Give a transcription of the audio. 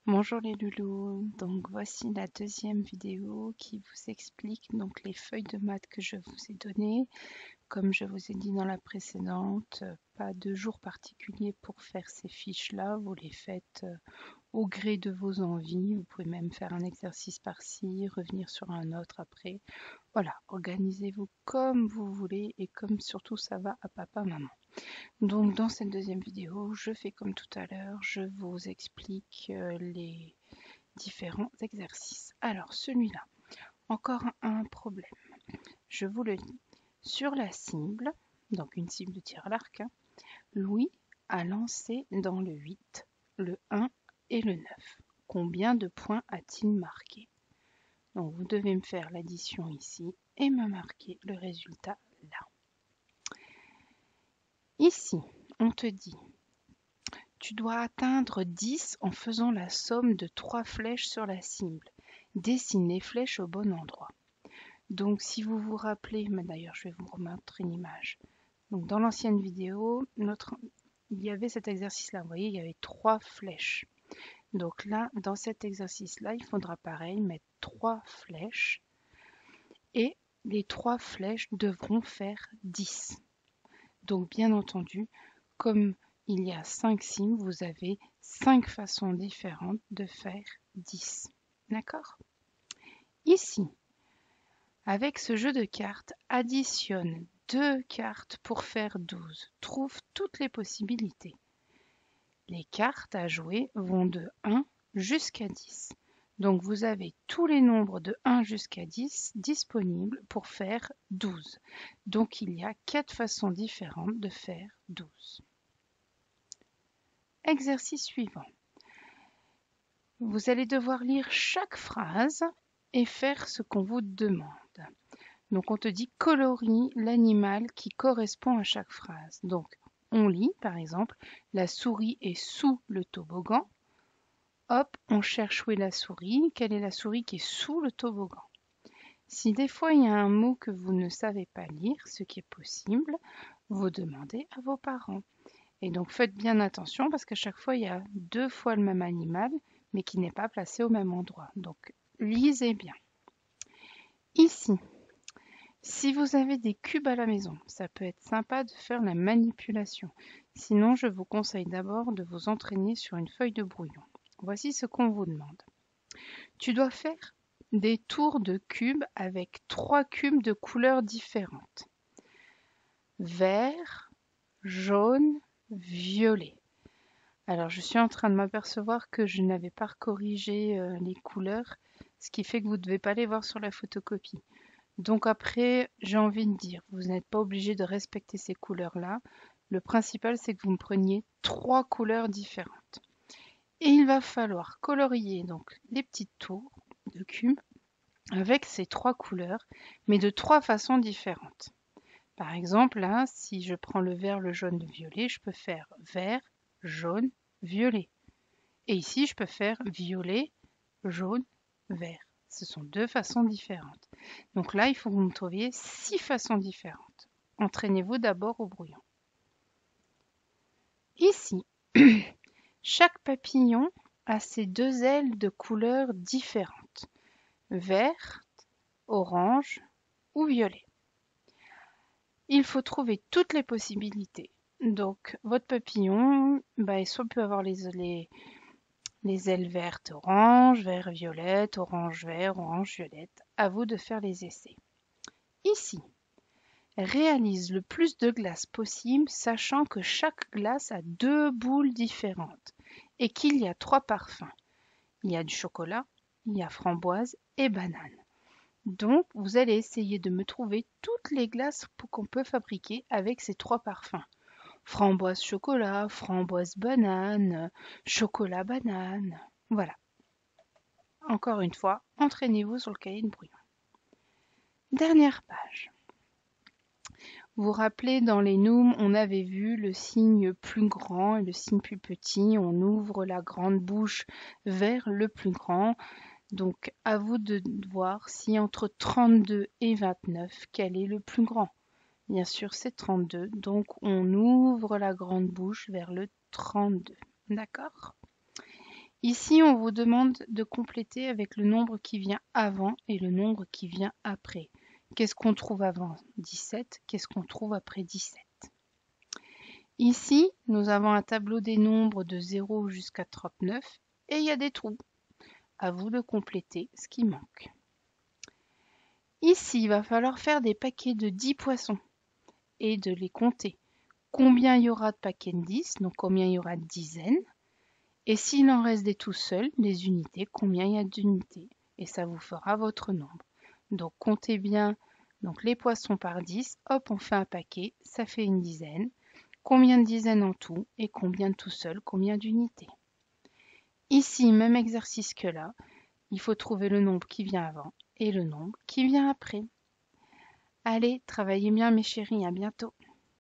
Bonjour les loulous, donc voici la deuxième vidéo qui vous explique donc les feuilles de maths que je vous ai données. Comme je vous ai dit dans la précédente, pas de jour particulier pour faire ces fiches-là, vous les faites au gré de vos envies. Vous pouvez même faire un exercice par-ci, revenir sur un autre après. Voilà, organisez-vous comme vous voulez et comme surtout ça va à papa, maman. Donc dans cette deuxième vidéo, je fais comme tout à l'heure, je vous explique les différents exercices. Alors celui-là, encore un problème. Je vous le dis. Sur la cible, donc une cible de tir à l'arc, hein, Louis a lancé dans le 8, le 1 et le 9. Combien de points a-t-il marqué? Donc vous devez me faire l'addition ici et me marquer le résultat là. Ici, on te dit tu dois atteindre 10 en faisant la somme de 3 flèches sur la cible. Dessine les flèches au bon endroit. Donc si vous vous rappelez, mais d'ailleurs je vais vous remontrer une image. Donc dans l'ancienne vidéo, il y avait cet exercice-là. Vous voyez, il y avait 3 flèches. Donc là, dans cet exercice-là, il faudra pareil mettre 3 flèches et les 3 flèches devront faire 10. Donc bien entendu, comme il y a 5 cimes, vous avez 5 façons différentes de faire 10. D'accord? Ici, avec ce jeu de cartes, additionne 2 cartes pour faire 12. Trouve toutes les possibilités. Les cartes à jouer vont de 1 jusqu'à 10. Donc vous avez tous les nombres de 1 jusqu'à 10 disponibles pour faire 12. Donc il y a 4 façons différentes de faire 12. Exercice suivant. Vous allez devoir lire chaque phrase et faire ce qu'on vous demande. Donc on te dit colorie l'animal qui correspond à chaque phrase. Donc on lit par exemple la souris est sous le toboggan. Hop, on cherche où est la souris. Quelle est la souris qui est sous le toboggan? Si des fois il y a un mot que vous ne savez pas lire, ce qui est possible, vous demandez à vos parents. Et donc faites bien attention parce qu'à chaque fois il y a 2 fois le même animal mais qui n'est pas placé au même endroit. Donc lisez bien. Ici, si vous avez des cubes à la maison, ça peut être sympa de faire la manipulation. Sinon, je vous conseille d'abord de vous entraîner sur une feuille de brouillon. Voici ce qu'on vous demande. Tu dois faire des tours de cubes avec 3 cubes de couleurs différentes. Vert, jaune, violet. Alors, je suis en train de m'apercevoir que je n'avais pas corrigé les couleurs, ce qui fait que vous ne devez pas les voir sur la photocopie. Donc après, j'ai envie de dire, vous n'êtes pas obligé de respecter ces couleurs-là. Le principal, c'est que vous me preniez 3 couleurs différentes. Et il va falloir colorier donc les petites tours de cubes avec ces 3 couleurs, mais de 3 façons différentes. Par exemple, là, si je prends le vert, le jaune, le violet, je peux faire vert, jaune, violet. Et ici, je peux faire violet, jaune, vert. Ce sont 2 façons différentes. Donc là, il faut que vous me trouviez 6 façons différentes. Entraînez-vous d'abord au brouillon. Ici, chaque papillon a ses 2 ailes de couleurs différentes, vert, orange ou violet. Il faut trouver toutes les possibilités. Donc, votre papillon, soit peut avoir les ailes vertes, orange, vert, violette, orange, vert, orange, violette. À vous de faire les essais. Ici, réalise le plus de glace possible, sachant que chaque glace a 2 boules différentes et qu'il y a 3 parfums. Il y a du chocolat, il y a framboise et banane. Donc, vous allez essayer de me trouver toutes les glaces qu'on peut fabriquer avec ces 3 parfums. Framboise chocolat, framboise banane, chocolat banane. Voilà. Encore une fois, entraînez-vous sur le cahier de brouillon. Dernière page. Vous vous rappelez, dans les Nooms, on avait vu le signe plus grand et le signe plus petit. On ouvre la grande bouche vers le plus grand. Donc, à vous de voir si entre 32 et 29, quel est le plus grand. Bien sûr, c'est 32. Donc, on ouvre la grande bouche vers le 32. D'accord? Ici, on vous demande de compléter avec le nombre qui vient avant et le nombre qui vient après. Qu'est-ce qu'on trouve avant 17? Qu'est-ce qu'on trouve après 17? Ici, nous avons un tableau des nombres de 0 jusqu'à 39 et il y a des trous. À vous de compléter ce qui manque. Ici, il va falloir faire des paquets de 10 poissons et de les compter. Combien il y aura de paquets de 10, donc combien il y aura de dizaines. Et s'il en reste des tout seuls, des unités, combien il y a d'unités. Et ça vous fera votre nombre. Donc comptez bien donc les poissons par 10. Hop, on fait un paquet, ça fait une dizaine. Combien de dizaines en tout et combien de tout seul, combien d'unités. Ici, même exercice que là, il faut trouver le nombre qui vient avant et le nombre qui vient après. Allez, travaillez bien mes chéris, à bientôt.